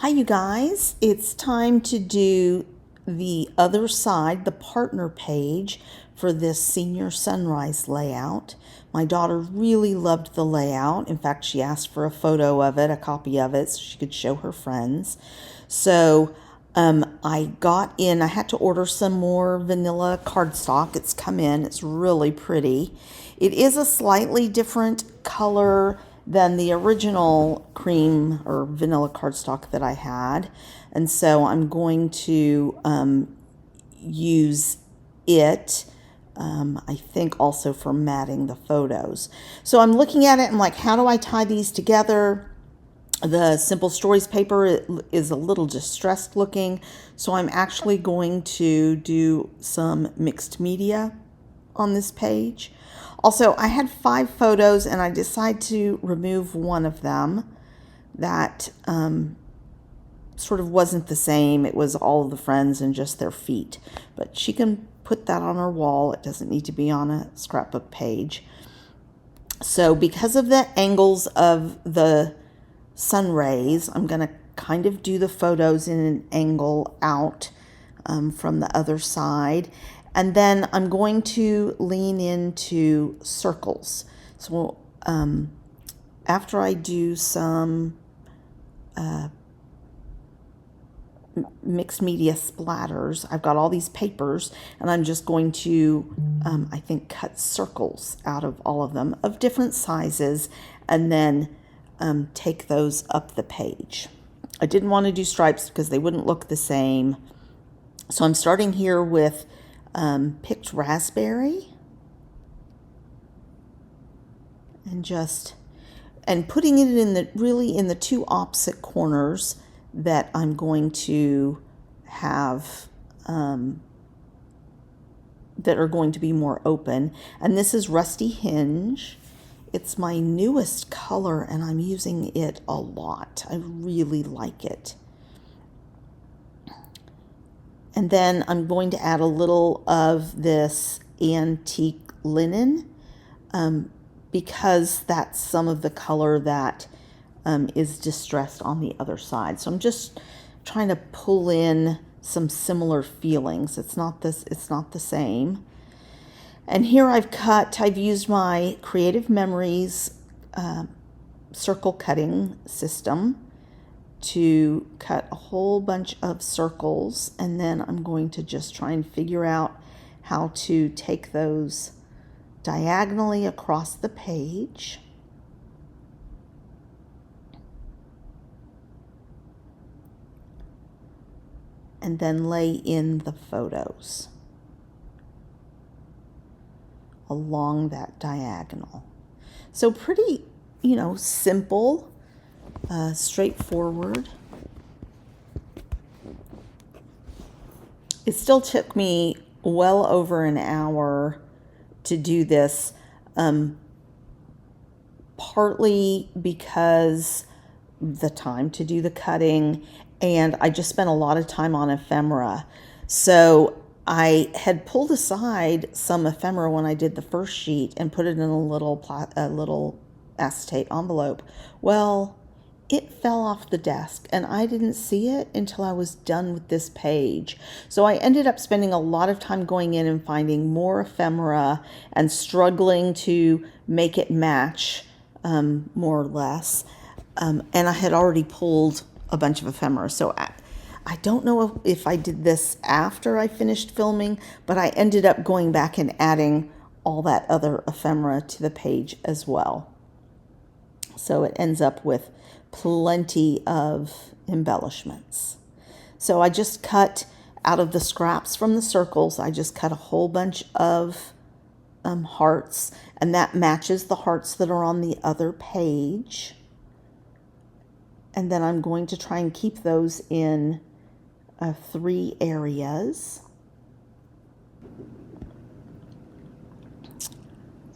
Hi you guys, it's time to do the other side, the partner page for this senior sunrise layout. My daughter really loved the layout. In fact, she asked for a photo of it, a copy of it, so she could show her friends. So I had to order some more vanilla cardstock. It's come in, it's really pretty. It is a slightly different color than the original cream or vanilla cardstock that I had. And so I'm going to use it, I think also for matting the photos. So I'm looking at it and like, how do I tie these together? The Simple Stories paper is a little distressed looking, so I'm actually going to do some mixed media on this page. Also, I had 5 photos and I decided to remove one of them that sort of wasn't the same. It was all of the friends and just their feet. But she can put that on her wall. It doesn't need to be on a scrapbook page. So because of the angles of the sun rays, I'm going to kind of do the photos in an angle out from the other side. And then I'm going to lean into circles. So after I do some mixed media splatters, I've got all these papers and I'm just going to, I think, cut circles out of all of them of different sizes and then take those up the page. I didn't want to do stripes because they wouldn't look the same. So I'm starting here with picked raspberry and putting it in the 2 opposite corners that I'm going to have that are going to be more open. And this is Rusty Hinge. It's my newest color and I'm using it a lot. I really like it. And then I'm going to add a little of this antique linen because that's some of the color that is distressed on the other side. So I'm just trying to pull in some similar feelings. It's not the same. And here I've used my Creative Memories circle cutting system to cut a whole bunch of circles, and then I'm going to just try and figure out how to take those diagonally across the page. And then lay in the photos along that diagonal. So pretty, simple, straightforward. It still took me well over an hour to do this, partly because the time to do the cutting, and I just spent a lot of time on ephemera. So I had pulled aside some ephemera when I did the first sheet and put it in a little acetate envelope. Well, it fell off the desk and I didn't see it until I was done with this page. So I ended up spending a lot of time going in and finding more ephemera and struggling to make it match more or less. And I had already pulled a bunch of ephemera. So I don't know if I did this after I finished filming, but I ended up going back and adding all that other ephemera to the page as well. So it ends up with plenty of embellishments. So I just cut out of the scraps from the circles, I just cut a whole bunch of hearts, and that matches the hearts that are on the other page. And then I'm going to try and keep those in 3 areas.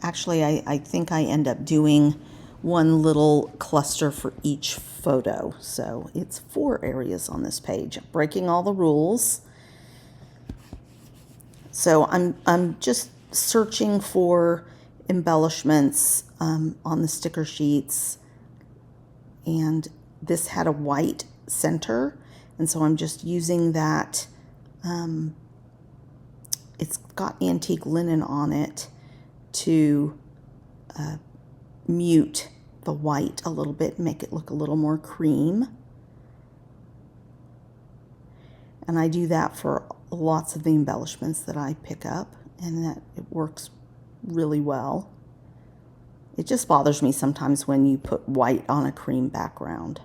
Actually, I think I end up doing one little cluster for each photo. So it's 4 areas on this page, breaking all the rules. So I'm just searching for embellishments on the sticker sheets, and this had a white center, and so I'm just using that. It's got antique linen on it to mute the white a little bit, make it look a little more cream. And I do that for lots of the embellishments that I pick up, and that it works really well. It just bothers me sometimes when you put white on a cream background.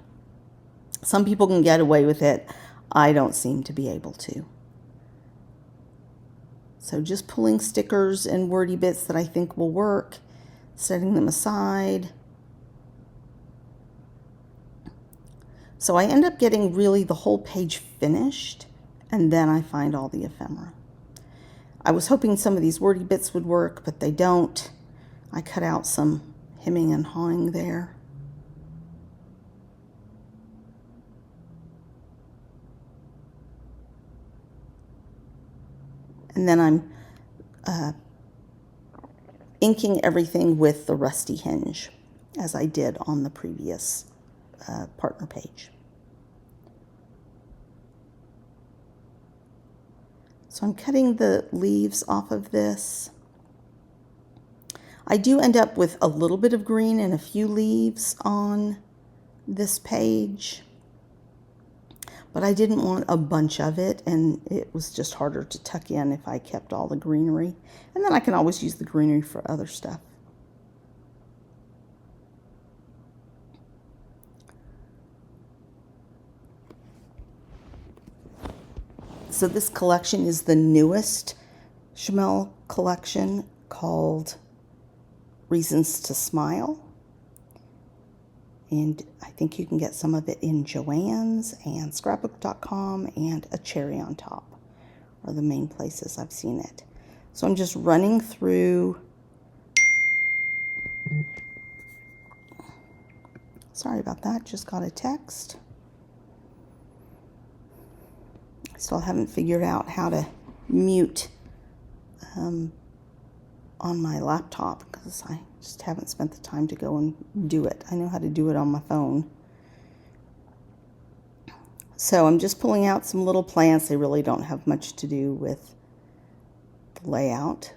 Some people can get away with it. I don't seem to be able to. So just pulling stickers and wordy bits that I think will work, setting them aside. So I end up getting really the whole page finished, and then I find all the ephemera. I was hoping some of these wordy bits would work, but they don't. I cut out some hemming and hawing there. And then I'm inking everything with the rusty hinge, as I did on the previous partner page. So I'm cutting the leaves off of this. I do end up with a little bit of green and a few leaves on this page, but I didn't want a bunch of it, and it was just harder to tuck in if I kept all the greenery. And then I can always use the greenery for other stuff. So this collection is the newest Shimelle collection, called Reasons to Smile. And I think you can get some of it in Joann's and scrapbook.com, and A Cherry on Top are the main places I've seen it. So I'm just running through. Sorry about that, just got a text. I still haven't figured out how to mute on my laptop, because I just haven't spent the time to go and do it. I know how to do it on my phone. So I'm just pulling out some little plants. They really don't have much to do with the layout,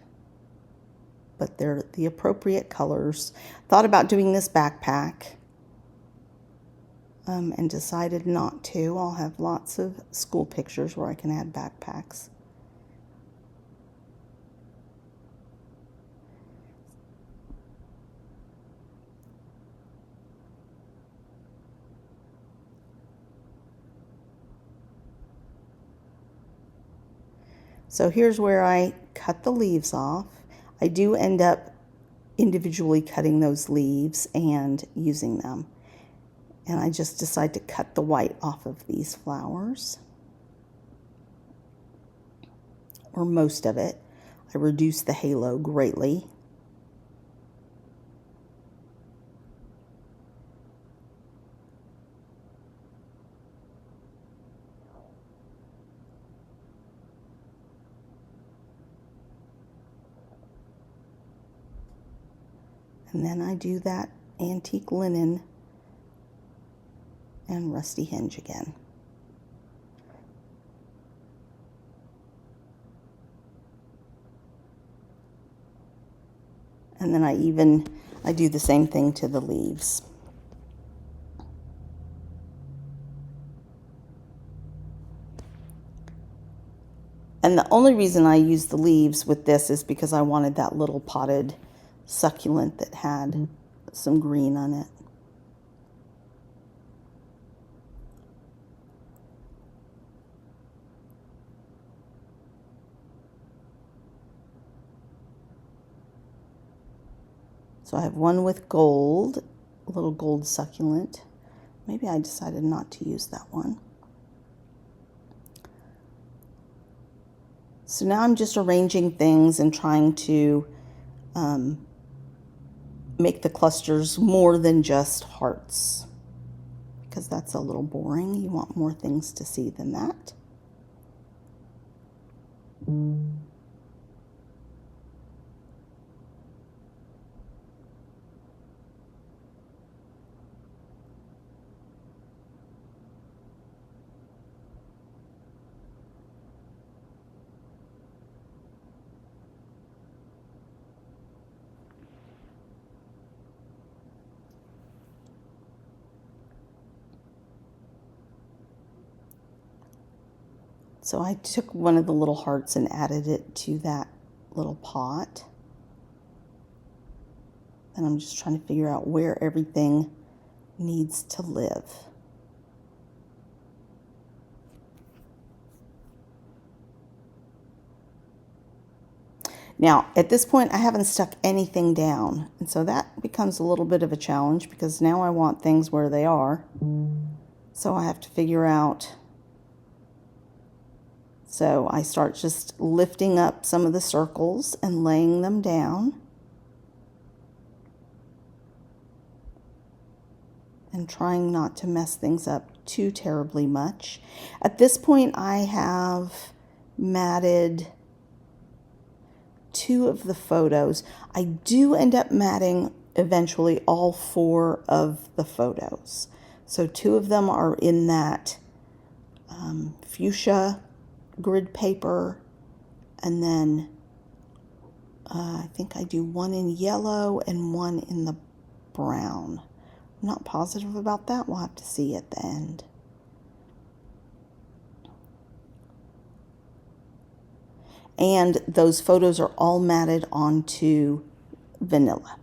but they're the appropriate colors. Thought about doing this backpack and decided not to. I'll have lots of school pictures where I can add backpacks. So here's where I cut the leaves off. I do end up individually cutting those leaves and using them. And I just decide to cut the white off of these flowers, or most of it. I reduce the halo greatly. And then I do that antique linen and rusty hinge again. And then I do the same thing to the leaves. And the only reason I use the leaves with this is because I wanted that little potted succulent that had some green on it. So I have one with gold, a little gold succulent. Maybe I decided not to use that one. So now I'm just arranging things and trying to make the clusters more than just hearts, because that's a little boring. You want more things to see than that. So I took one of the little hearts and added it to that little pot. And I'm just trying to figure out where everything needs to live. Now, at this point, I haven't stuck anything down. And so that becomes a little bit of a challenge because now I want things where they are. So I have to figure out. So I start just lifting up some of the circles and laying them down. And trying not to mess things up too terribly much. At this point, I have matted 2 of the photos. I do end up matting eventually all 4 of the photos. So 2 of them are in that fuchsia grid paper, and then I think I do 1 in yellow and 1 in the brown. I'm not positive about that. We'll have to see at the end. And those photos are all matted onto vanilla.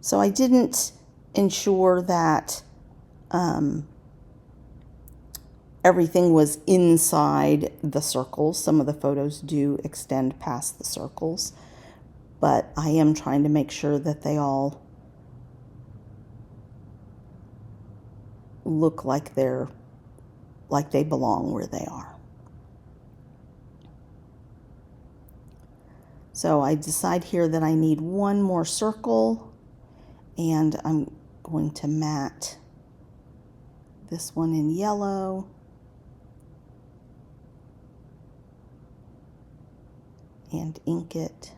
So I didn't ensure that everything was inside the circles. Some of the photos do extend past the circles, but I am trying to make sure that they all look like they belong where they are. So I decide here that I need 1 more circle, and I'm going to mat this one in yellow and ink it.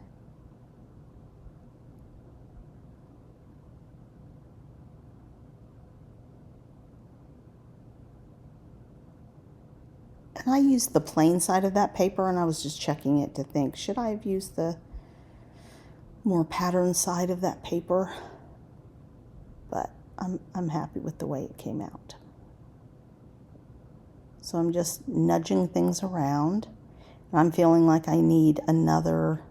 And I used the plain side of that paper, and I was just checking it to think, should I have used the more pattern side of that paper? But I'm happy with the way it came out. So I'm just nudging things around. And I'm feeling like I need another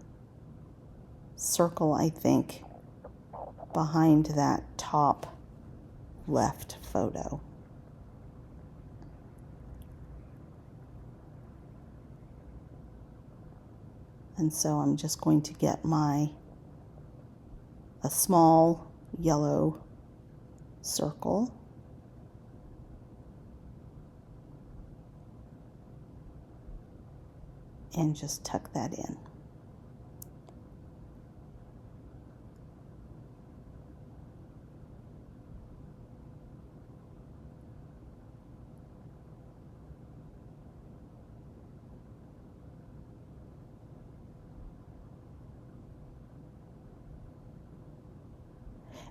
circle, I think, behind that top left photo. And so I'm just going to get a small yellow circle. And just tuck that in.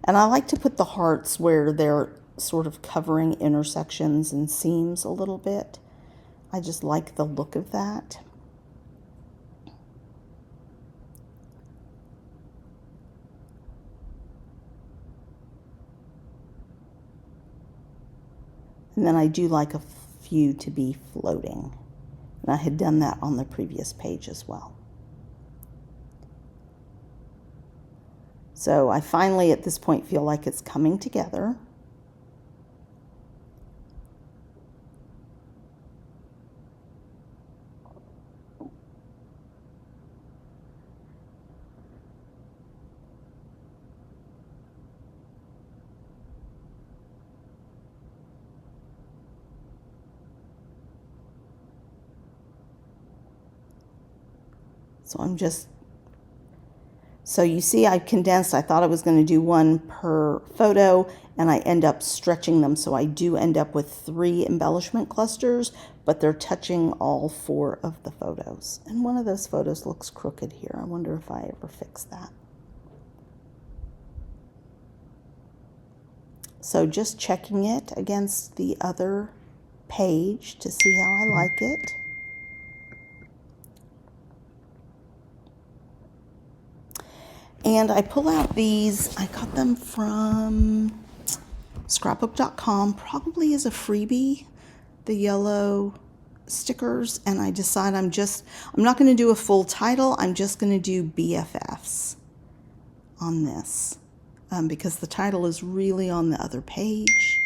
And I like to put the hearts where they're sort of covering intersections and seams a little bit. I just like the look of that. And then I do like a few to be floating. And I had done that on the previous page as well. So I finally, at this point, feel like it's coming together. So you see I've condensed. I thought I was going to do 1 per photo, and I end up stretching them. So I do end up with 3 embellishment clusters, but they're touching all 4 of the photos. And one of those photos looks crooked here. I wonder if I ever fix that. So just checking it against the other page to see how I like it. And I pull out these, I got them from scrapbook.com, probably as a freebie, the yellow stickers, and I decide I'm not going to do a full title, I'm just going to do BFFs on this, because the title is really on the other page.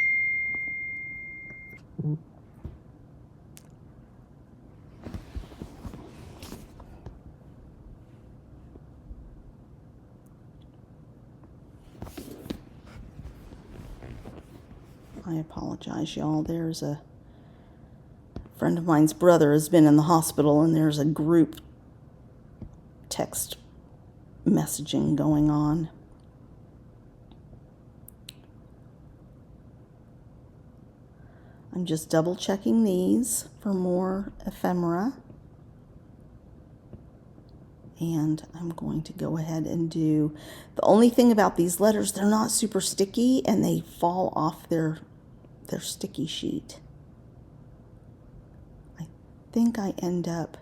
I apologize, y'all. There's a friend of mine's brother has been in the hospital, and there's a group text messaging going on. I'm just double checking these for more ephemera. And I'm going to go ahead and do, the only thing about these letters, they're not super sticky and they fall off their sticky sheet. I think I end up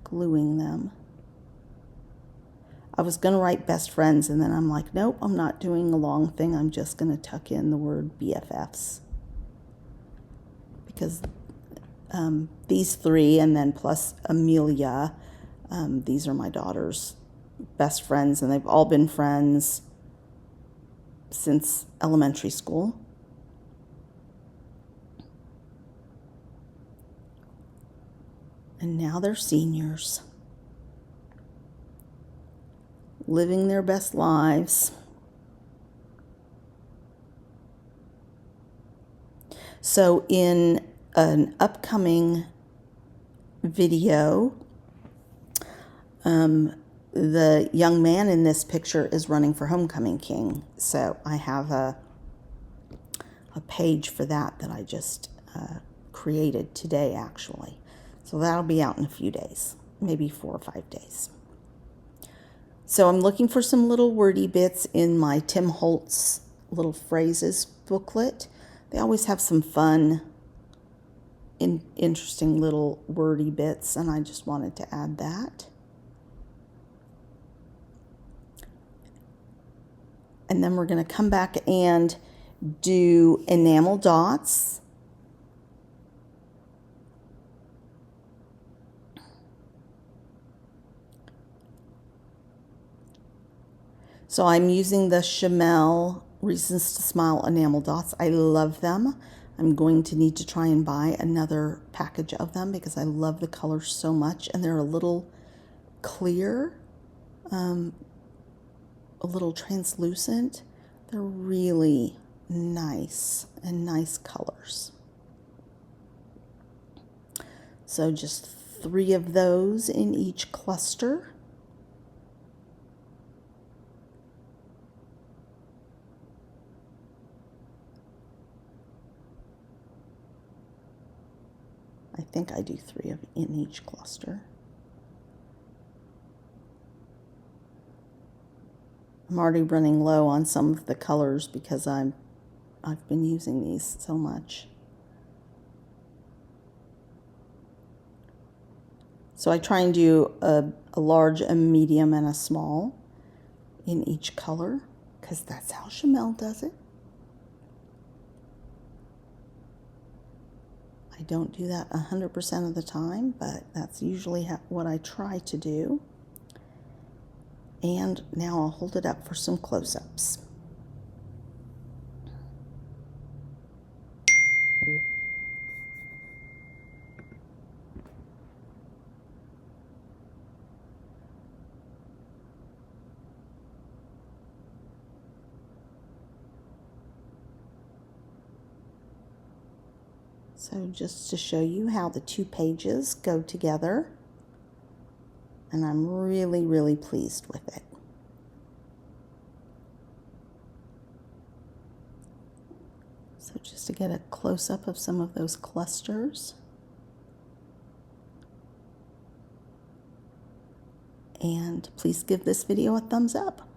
gluing them. I was going to write best friends, and then I'm like, nope, I'm not doing a long thing. I'm just going to tuck in the word BFFs. Because these three, and then plus Amelia, these are my daughter's best friends, and they've all been friends since elementary school. And now they're seniors, living their best lives. So in an upcoming video, the young man in this picture is running for Homecoming King. So I have a page for that I just created today, actually. So that'll be out in a few days, maybe 4 or 5 days. So I'm looking for some little wordy bits in my Tim Holtz little phrases booklet. They always have some fun, interesting little wordy bits, and I just wanted to add that. And then we're going to come back and do enamel dots. So I'm using the Shimelle Reasons to Smile enamel dots. I love them. I'm going to need to try and buy another package of them because I love the color so much, and they're a little clear, a little translucent. They're really nice and nice colors. So just 3 of those in each cluster. I think I do 3 in each cluster. I'm already running low on some of the colors because I've been using these so much. So I try and do a large, a medium, and a small in each color because that's how Shimelle does it. I don't do that 100% of the time, but that's usually what I try to do. And now I'll hold it up for some close-ups. So just to show you how the 2 pages go together, and I'm really, really pleased with it. So just to get a close-up of some of those clusters. And please give this video a thumbs up.